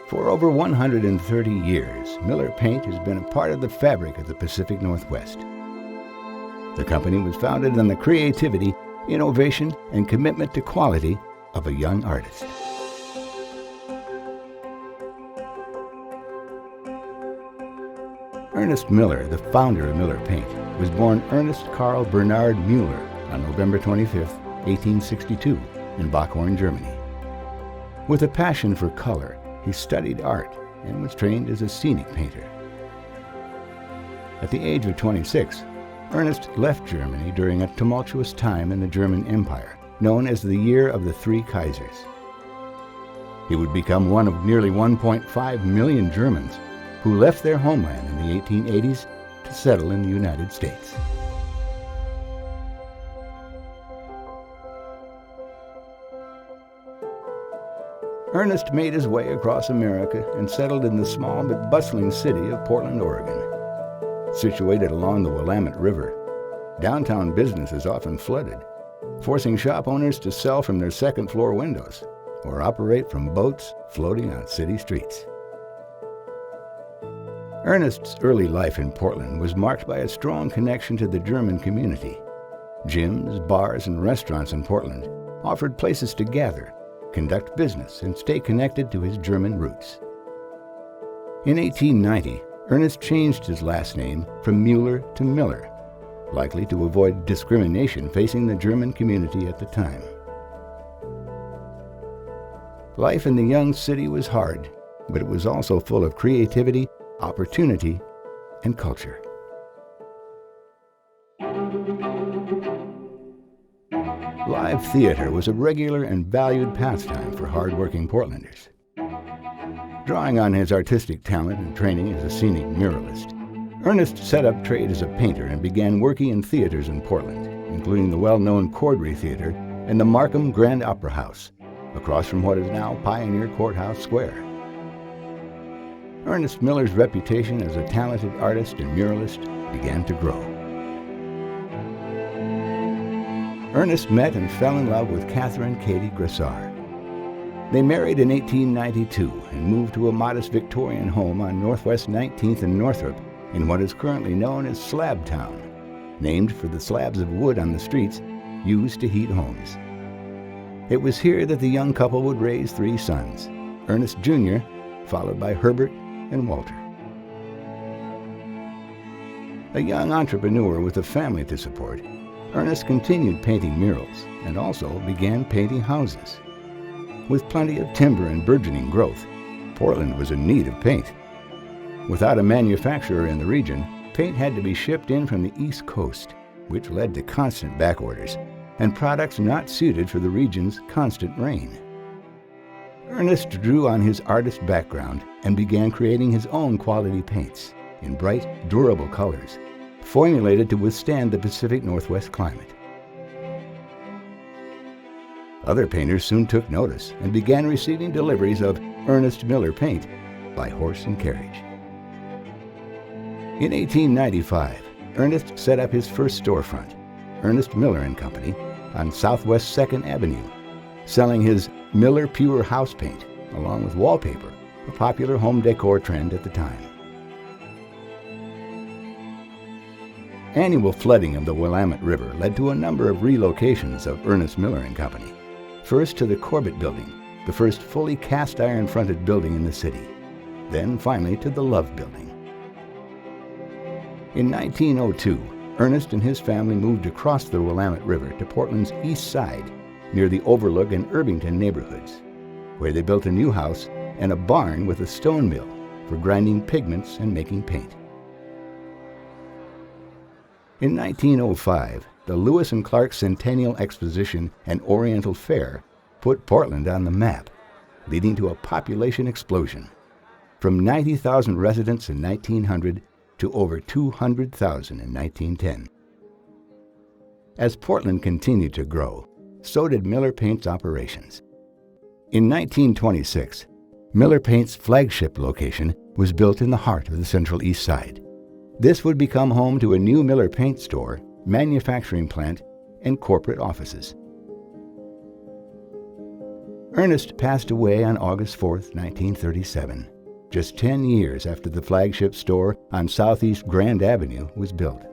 For over 130 years, Miller Paint has been a part of the fabric of the Pacific Northwest. The company was founded on the creativity, innovation, and commitment to quality of a young artist. Ernest Miller, the founder of Miller Paint, was born Ernest Karl Bernhard Müller on November 25, 1862, in Bockhorn, Germany. With a passion for color, he studied art and was trained as a scenic painter. At the age of 26, Ernest left Germany during a tumultuous time in the German Empire, known as the Year of the Three Kaisers. He would become one of nearly 1.5 million Germans who left their homeland in the 1880s to settle in the United States. Ernest made his way across America and settled in the small but bustling city of Portland, Oregon. Situated along the Willamette River, downtown business is often flooded, forcing shop owners to sell from their second-floor windows or operate from boats floating on city streets. Ernest's early life in Portland was marked by a strong connection to the German community. Gyms, bars, and restaurants in Portland offered places to gather, conduct business, and stay connected to his German roots. In 1890, Ernest changed his last name from Müller to Miller, likely to avoid discrimination facing the German community at the time. Life in the young city was hard, but it was also full of creativity, opportunity, and culture. Live theater was a regular and valued pastime for hard-working Portlanders. Drawing on his artistic talent and training as a scenic muralist, Ernest set up trade as a painter and began working in theaters in Portland, including the well-known Corddry Theater and the Markham Grand Opera House, across from what is now Pioneer Courthouse Square. Ernest Miller's reputation as a talented artist and muralist began to grow. Ernest met and fell in love with Catherine Katie Gressar. They married in 1892 and moved to a modest Victorian home on Northwest 19th and Northrop in what is currently known as Slab Town, named for the slabs of wood on the streets used to heat homes. It was here that the young couple would raise 3 sons, Ernest Jr., followed by Herbert and Walter. A young entrepreneur with a family to support, Ernest continued painting murals and also began painting houses. With plenty of timber and burgeoning growth, Portland was in need of paint. Without a manufacturer in the region, paint had to be shipped in from the East Coast, which led to constant back orders and products not suited for the region's constant rain. Ernest drew on his artist background and began creating his own quality paints in bright, durable colors, formulated to withstand the Pacific Northwest climate. Other painters soon took notice and began receiving deliveries of Ernest Miller paint by horse and carriage. In 1895, Ernest set up his first storefront, Ernest Miller and Company, on Southwest 2nd Avenue, selling his Miller Pure house paint, along with wallpaper, a popular home decor trend at the time. Annual flooding of the Willamette River led to a number of relocations of Ernest Miller and Company. First to the Corbett Building, the first fully cast-iron fronted building in the city, then finally to the Love Building. In 1902, Ernest and his family moved across the Willamette River to Portland's east side, near the Overlook and Irvington neighborhoods, where they built a new house and a barn with a stone mill for grinding pigments and making paint. In 1905, the Lewis and Clark Centennial Exposition and Oriental Fair put Portland on the map, leading to a population explosion, from 90,000 residents in 1900 to over 200,000 in 1910. As Portland continued to grow, so did Miller Paint's operations. In 1926, Miller Paint's flagship location was built in the heart of the Central East Side. This would become home to a new Miller Paint store, manufacturing plant, and corporate offices. Ernest passed away on August 4, 1937, just 10 years after the flagship store on Southeast Grand Avenue was built.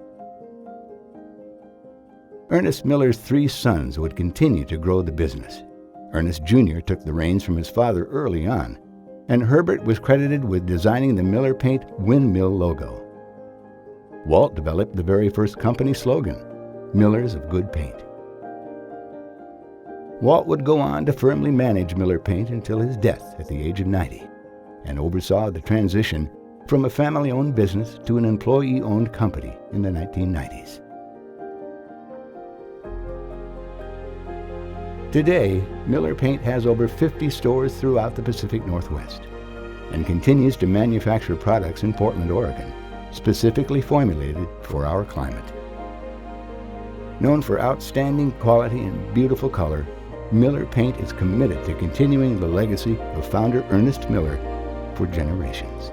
Ernest Miller's 3 sons would continue to grow the business. Ernest Jr. took the reins from his father early on, and Herbert was credited with designing the Miller Paint windmill logo. Walt developed the very first company slogan, "Millers of Good Paint." Walt would go on to firmly manage Miller Paint until his death at the age of 90, and oversaw the transition from a family-owned business to an employee-owned company in the 1990s. Today, Miller Paint has over 50 stores throughout the Pacific Northwest and continues to manufacture products in Portland, Oregon, specifically formulated for our climate. Known for outstanding quality and beautiful color, Miller Paint is committed to continuing the legacy of founder Ernest Miller for generations.